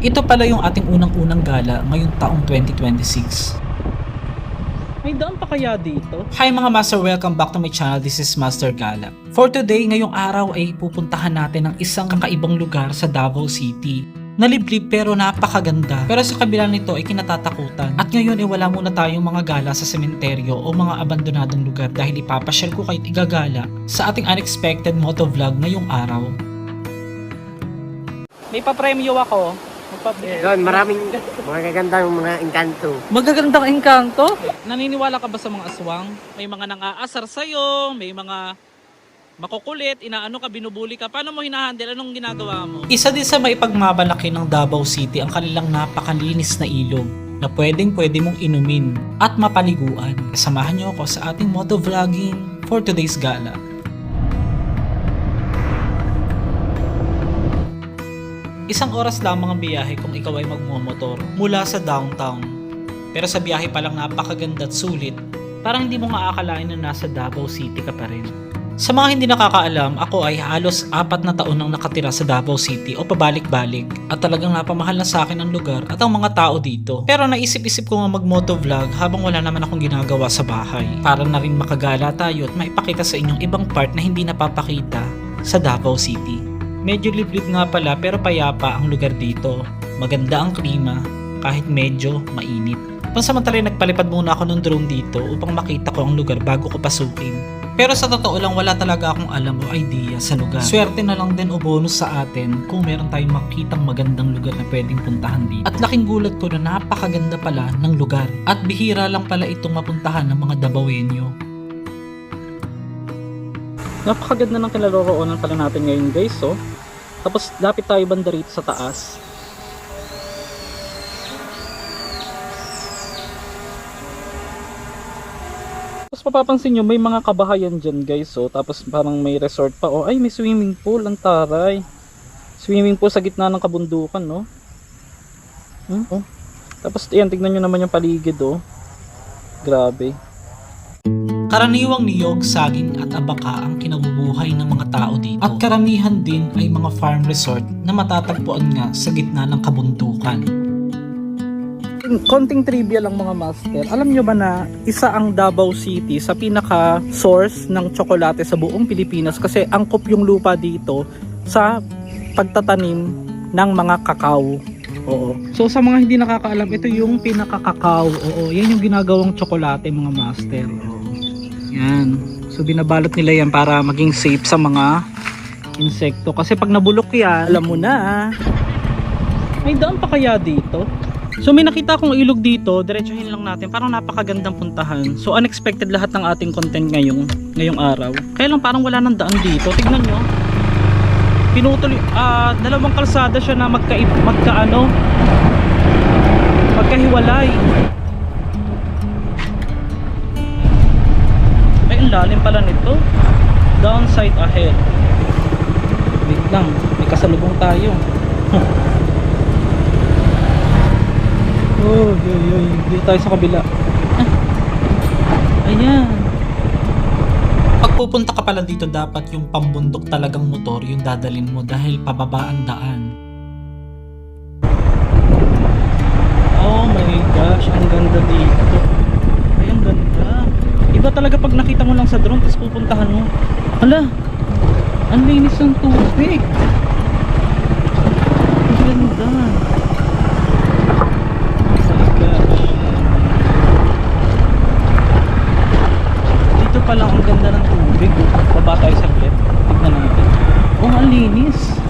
Ito pala yung ating unang-unang gala ngayong taong 2026. May daan pa kaya dito? Hi mga master, welcome back to my channel. This is Master Gala. For today, ngayong araw ay pupuntahan natin ng isang kakaibang lugar sa Davao City. Naliblib pero napakaganda. Pero sa kabila nito ay kinatatakutan. At ngayon ay wala muna tayong mga gala sa sementeryo o mga abandonadong lugar dahil ipapasyal ko kayo't igagala sa ating unexpected motovlog ngayong araw. May papremyo ako. Doon, maraming magagandang mga engkanto. Magagandang engkanto? Naniniwala ka ba sa mga aswang? May mga nang-aasar sa'yo, may mga makukulit, inaano ka, binubuli ka. Paano mo hinahandle? Anong ginagawa mo? Isa din sa maipagbabalik ng Davao City ang kanilang napakalinis na ilog na pwede mong inumin at mapaliguan. Samahan niyo ako sa ating motovlogging for today's gala. Isang oras lamang ang biyahe kung ikaw ay magmumotor mula sa downtown. Pero sa biyahe pa lang napakaganda at sulit, parang hindi mo nga akalain na nasa Davao City ka pa rin. Sa mga hindi nakakaalam, ako ay halos 4 na taon nang nakatira sa Davao City o pabalik-balik at talagang napamahal na sa akin ang lugar at ang mga tao dito. Pero naisip-isip ko nga mag-motovlog habang wala naman akong ginagawa sa bahay para na rin makagala tayo at maipakita sa inyong ibang part na hindi napapakita sa Davao City. Medyo liblib nga pala pero payapa ang lugar dito. Maganda ang klima kahit medyo mainit. Pansamantala nagpalipad muna ako ng drone dito upang makita ko ang lugar bago ko pasukin. Pero sa totoo lang wala talaga akong alam o idea sa lugar. Swerte na lang din o bonus sa atin kung meron tayong makitang magandang lugar na pwedeng puntahan dito. At laking gulat ko na napakaganda pala ng lugar. At bihira lang pala itong mapuntahan ng mga Davaoenyo. Napakaganda ng kinaroroonan pala natin ngayon guys, oh. Tapos lapit tayo banda rito sa taas. Tapos mapapansin nyo may mga kabahayan dyan guys, oh. Tapos parang may resort pa, oh. Ay, may swimming pool, ang taray. Swimming pool sa gitna ng kabundukan, no. Oh. Tapos yan, tignan nyo naman yung paligid, oh. Grabe. Karaniwang niyog, saging at abaka ang kinabubuhay ng mga tao dito. At karamihan din ay mga farm resort na matatagpuan nga sa gitna ng kabundukan. Konting trivia lang mga master. Alam nyo ba na isa ang Davao City sa pinaka source ng tsokolate sa buong Pilipinas kasi angkop yung lupa dito sa pagtatanim ng mga kakao. Oo. So sa mga hindi nakakaalam, ito yung pinaka kakao. Oo, yan yung ginagawang tsokolate mga master. Oo. Yan. So binabalot nila yan para maging safe sa mga insekto. Kasi pag nabulok yan, alam mo na. May daan pa kaya dito? So may nakita akong ilog dito. Diretsuhin lang natin. Parang napakagandang puntahan. So unexpected lahat ng ating content ngayong araw. Kaya lang parang wala nang daan dito. Tignan nyo. Pinutol, dalawang kalsada siya na magkahiwalay. Lalim pala nito. Downside ahead. Wait lang, may kasalubong tayo. Oh, yoy, dito tayo sa kabila. Ayan. Pag pupunta ka pala dito, dapat yung pambundok talagang motor yung dadalin mo dahil pababa ang daan. Oh my gosh, ang ganda dito. Ay, ang ganda. Iba talaga pag nakita mo lang sa drone tapos pupuntahan mo. Hala, ang linis ng tubig. Ang ganda. Oh my gosh. Dito pa lang ang ganda ng tubig. Baba tayo saglit. Tignan natin. Oh, ang linis.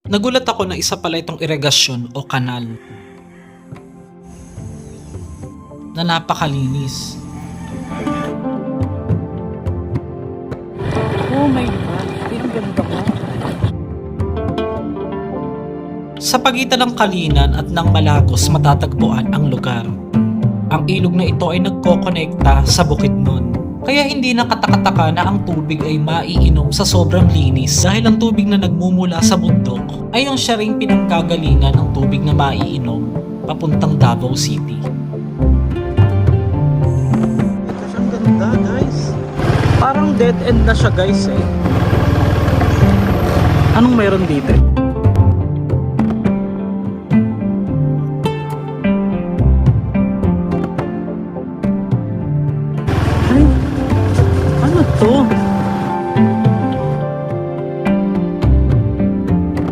Nagulat ako na isa pala itong irigasyon o kanal na napakalinis. Oh my God, ang ganda ko. Sa pagitan ng Kalinan at ng Malagos matatagpuan ang lugar. Ang ilog na ito ay nagkokonekta sa Bukidnon. Kaya hindi nakatakataka na ang tubig ay maiinom sa sobrang linis dahil ang tubig na nagmumula sa bundok ay yung siya ring pinanggagalingan ng tubig na maiinom papuntang Davao City. Ganda guys. Parang dead end na siya guys eh. Anong meron dito?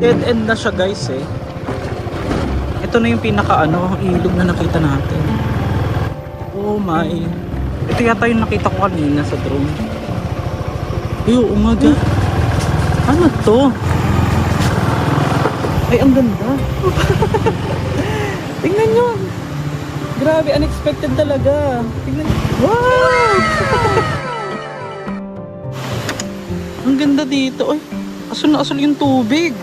Dead end na siya guys eh. Ito na yung pinaka ilog na nakita natin. Oh my. Ito yata yung nakita ko kanina sa drone. Ay, oo nga ga. Ano to? Ay, ang ganda. Tingnan nyo. Grabe, unexpected talaga. Tingnan nyo. Wow! Ang ganda dito. Ay, asul na asul yung tubig.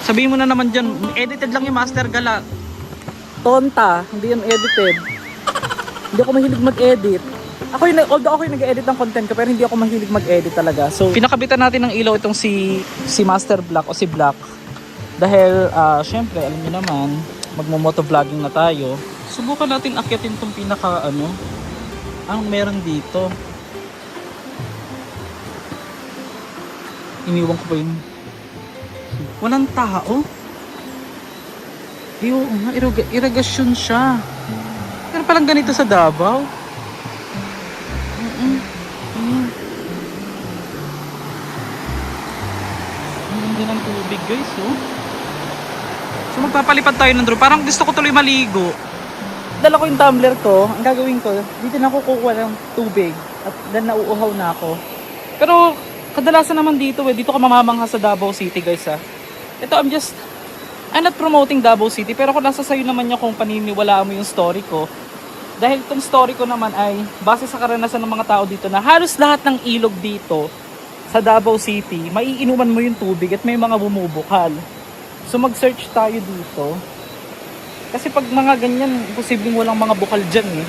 Sabihin mo na naman dyan, edited lang yung Master Gala. Tonta, hindi yan edited. Hindi ako mahilig mag-edit. Although ako yung nag-edit ng content ko, pero hindi ako mahilig mag-edit talaga. So, pinakabitan natin ng ilaw itong si Master Black o si Black. Dahil, syempre, alam niyo naman, magmo-motovlogging na tayo. Subukan natin akyatin itong pinaka, ang meron dito. Iniwan ko pa yun. Walang tao. Ay, oo nga, irigasyon siya. Pero palang ganito sa Davao. Ang ganda ng tubig guys, oh. So magpapalipad tayo ng drone. Parang gusto ko tuloy maligo. Dala ko yung tumbler ko. Ang gagawin ko, dito na ako kukuha ng tubig. At then nauuhaw na ako. Pero kadalasan naman dito dito ka mamamangha sa Davao City guys ha. Ito I'm not promoting Davao City, pero kung nasa sayo naman niya kung paniniwalaan mo yung story ko. Dahil itong story ko naman ay base sa karanasan ng mga tao dito na halos lahat ng ilog dito sa Davao City, maiinuman mo yung tubig at may mga bumubukal. So mag-search tayo dito. Kasi pag mga ganyan, posibleng walang mga bukal dyan eh.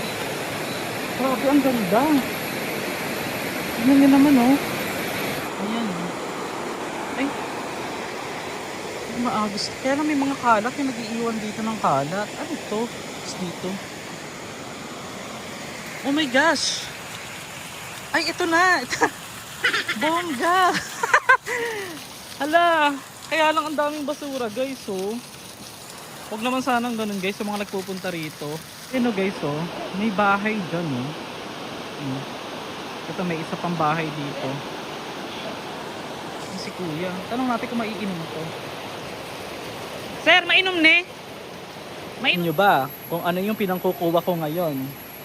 Grabe, ang ganda. Tignan nyo naman oh. Ayan. Ay. Maagos. Kaya lang may mga kalat yung nag-iiwan dito ng kalat. Ano to? Tapos dito. Oh my gosh! Ay, ito na! Bongga! Hala! Kaya lang ang daming basura guys oh. Huwag naman sanang ganun guys sa mga nagpupunta rito. Ano guys oh, may bahay dyan oh. Ito may isa pang bahay dito. Si kuya. Tanong natin kung maiinom to. Sir, mainom ne? Mainom nyo ba kung ano yung pinangkukuha ko ngayon?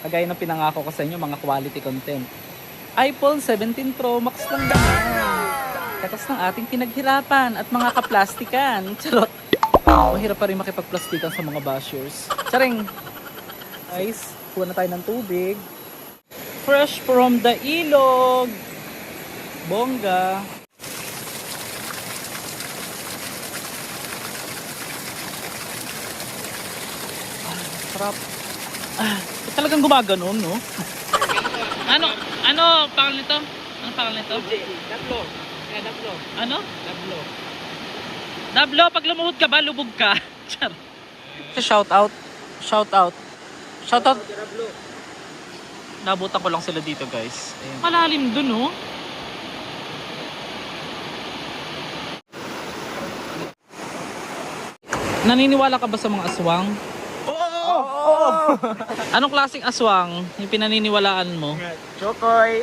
Kagaya ng pinangako ko sa inyo, mga quality content. iPhone 17 Pro Max lang naman. Katas ng ating pinaghirapan at mga kaplastikan. Charot. Mahirap pa rin makipagplastikan sa mga bashers. Charing. Guys, kuha na tayo ng tubig. Fresh from the ilog. Bongga. Sarap. Talagang gumaganon, no? Ano pangalan nito? Ano pangalan nito? Dablo. Kaya Dablo. Ano? Dablo. Dablo, pag lumuhod ka ba, lubog ka. Char. Shout out. Shout out. Shout out. Nabutan ko lang sila dito, guys. Ayan. Malalim dun, no? Naniniwala ka ba sa mga aswang? Oo! Anong klaseng aswang yung pinaniniwalaan mo? Chokoy.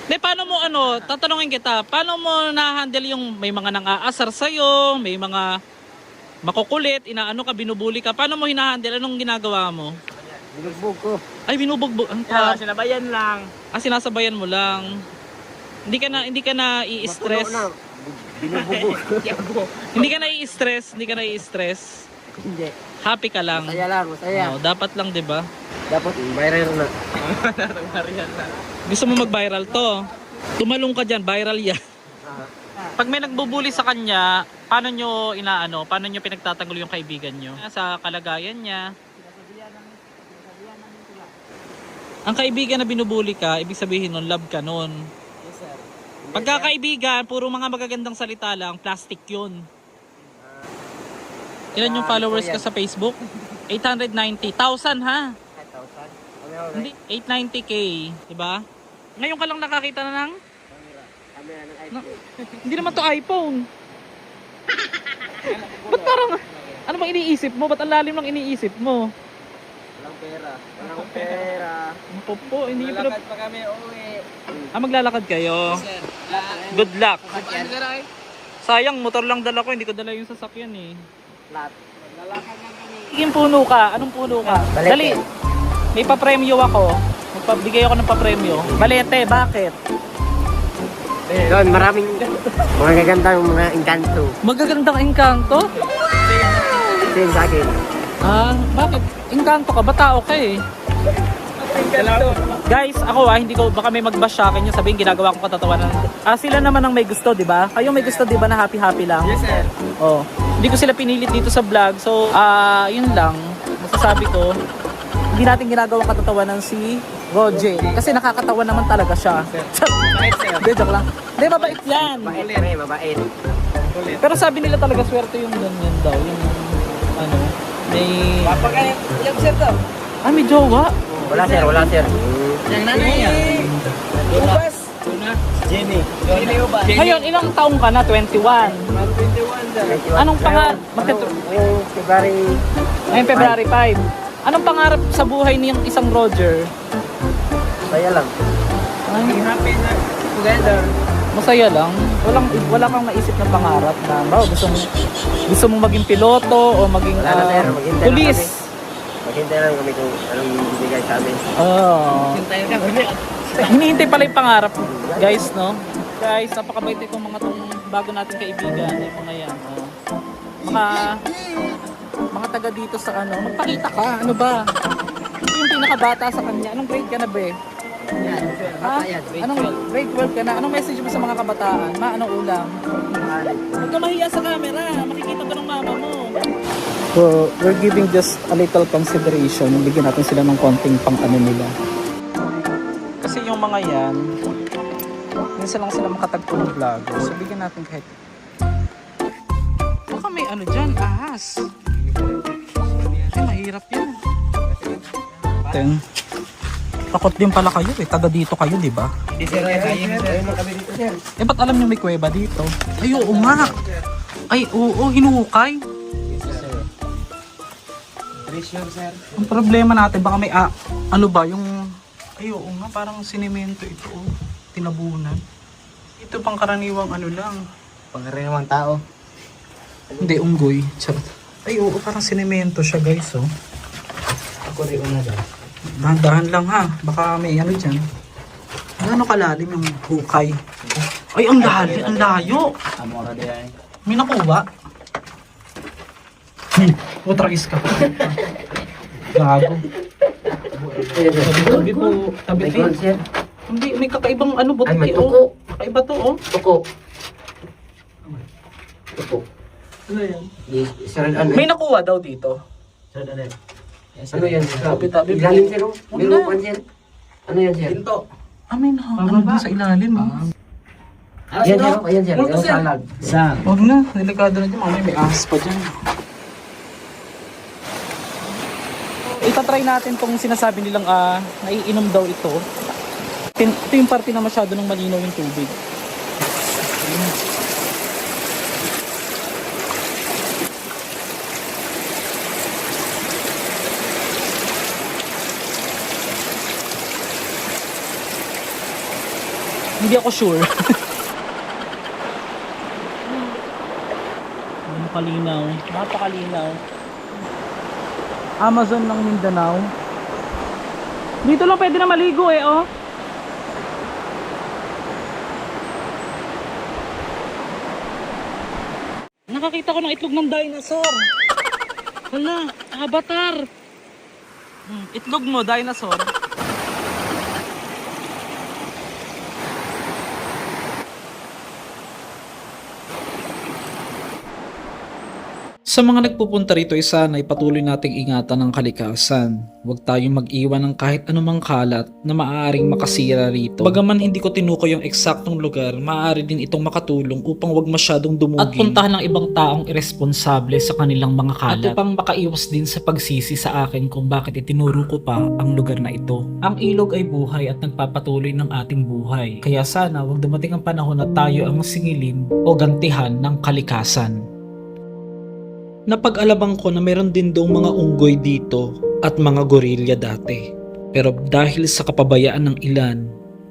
De, paano mo tatanungin kita, paano mo na-handle yung may mga nang-aasar sa'yo, may mga makukulit, inaano ka, binubuli ka, paano mo hina-handle? Anong ginagawa mo? Binugbog ko. Ay, binubugbog. Sinabayan lang. Sinasabayan mo lang. Hindi ka na i-stress. Binugbog. Hindi ka na i-stress, Hindi. Happy ka lang. Masaya lang, masaya. Oh, dapat lang, 'di ba? Dapat viral na. Gusto mo mag-viral to? Tumalong ka diyan, viral 'yan. Pag may nagbubuli sa kanya, paano nyo paano nyo pinagtatanggol yung kaibigan nyo? Sa kalagayan niya. Ang kaibigan na binubuli ka, ibig sabihin nun, love ka nun. Yes, sir. Pagkakaibigan, puro mga magagandang salita lang, plastic yun. Ilan yung followers ka sa Facebook? 890,000 ha? 5,000? Hindi, 890k, diba? Ngayon ka lang nakakita na ng? Camera ng iPhone. Hindi naman to iPhone. Ba't parang, ano bang iniisip mo? Ba't ang lalim lang iniisip mo? Walang pera. Walang pera. Po, hindi Lalakad pa kami uwi. maglalakad kayo? Sir. Good luck. Ano ka rin? Sayang, motor lang dala ko, hindi ko dala yung sasakyan eh. Flat. Yung puno ka, anong puno ka? Balete. Dali, may papremyo ako. Magbigay ako ng papremyo. Balete, bakit? Doon, maraming mga gagandang mga engkanto. Magagandang engkanto? Same sa akin. Ah, bakit? Engkanto ka, ba tao ka eh? Guys, ako hindi ko, baka may mag-bash sa akin yung sabihin ginagawa kong katatawanan. Sila naman ang may gusto, di ba? Kayo may gusto, di ba, na happy-happy lang? Yes, sir. Oh. Hindi ko sila pinilit dito sa vlog. So, yun lang. Masasabi ko, hindi natin ginagawang katatawanan si Roger. Kasi nakakatawa naman talaga siya. Mabait, sir. Hindi, joke lang. Hindi, mabait yan. Mabait kami, mabait. Pero sabi nila talaga swerte yung ganyan daw. Yung, may... Papagay, yung sir daw. May jowa. Wala, sir, wala, sir. Yung nanay yan. Ubas. Jenny. Jenny Ubas. Ngayon, ilang taong ka na? 21. 21, sir. Anong pangarap? Yung February. Ngayon, February 5. Anong pangarap sa buhay niyang isang Roger? Saya lang. Happy na together. Masaya lang. Wala kang naisip na pangarap na gusto mong maging piloto o maging Wala na, sir. Maghintay lang pulis. Maghintay lang kami kung anong bibigay sa amin. Maghintay lang kami. Hinihintay pala yung pangarap, guys, no? Guys, napakabait itong mga bago nating kaibigan, yung mga yan. Mga taga dito sa magpakita ka, ano ba? Ito yung pinakabata sa kanya. Anong grade ka na, be? Anong grade 12 ka na? Anong message mo sa mga kabataan? Anong ulam? Huwag ka mahiya sa camera. Makikita ka ng mama mo. So, we're giving just a little consideration. Bigyan natin sila ng konting pang-ano nila. Kasi yung mga yan, minsan lang sila makatagpo ng vlogger. So, bigyan natin kahit... Baka may dyan, ahas. Mahirap yan. Takot din pala kayo eh. Taga dito kayo, di ba? Hindi, sir. Ayun kami dito, sir. Ba't alam nyo may kuweba dito? Ay, oo nga. Ay, oo, hinukay. Pressure, sir. Ang problema natin, baka may, ano ba, yung, ay, oo nga, parang sinemento ito, tinabunan. Ito pang karaniwang lang. Pangkaraniwang tao. Hindi, unggoy. Charot. Ay, oo, parang sinemento siya, guys, oh. Ako rin una dyan. Dahan-dahan lang, ha. Baka may dyan. Gano'ng kalalim yung hukay? Ay, ang lalim, ang layo. Amora de ay. May nakuha. Tragis ka. Gago. Tabi po. Tabi May po. gold, sir. Hindi, may kakaibang buti. Ay, may tuko. Kakaiba to, oh. Tuko. Tuko. Ano yan? Sir, ano? May nakuha daw dito. Sir, ano? Ano yan, sir? Tabi-tabi po. Ilalim, sir. Oh. Wala. Meron pa, sir. Ano yan, sir? Pinto. May ano dun sa ilalim, oh. Ayan, sir. Ayan, sir. Ayan, salag. Sa. Huwag na, delikado na dyan. Mamaya may ahas pa dyan. Itatry natin tong sinasabi nilang naiinom daw ito. Ito yung parte na masyado ng malinaw yung tubig. Hindi ako sure. Kalinaw, napakalinaw. Amazon ng Mindanao. Dito lang pwede na maligo oh. Nakakita ko ng itlog ng dinosaur. Hala, avatar. Itlog mo, dinosaur. Sa mga nagpupunta rito ay sana ipatuloy nating ingatan ang kalikasan. Huwag tayong mag-iwan ng kahit anumang kalat na maaaring makasira rito. Bagaman hindi ko tinukoy yung eksaktong lugar, maaari din itong makatulong upang wag masyadong dumugin at puntahan ng ibang taong iresponsable sa kanilang mga kalat. At upang makaiwas din sa pagsisi sa akin kung bakit itinuro ko pa ang lugar na ito. Ang ilog ay buhay at nagpapatuloy ng ating buhay. Kaya sana wag dumating ang panahon na tayo ang singilin o gantihan ng kalikasan. Napag-alabang ko na meron din daw mga unggoy dito at mga gorilya dati. Pero dahil sa kapabayaan ng ilan,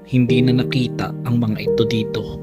hindi na nakita ang mga ito dito.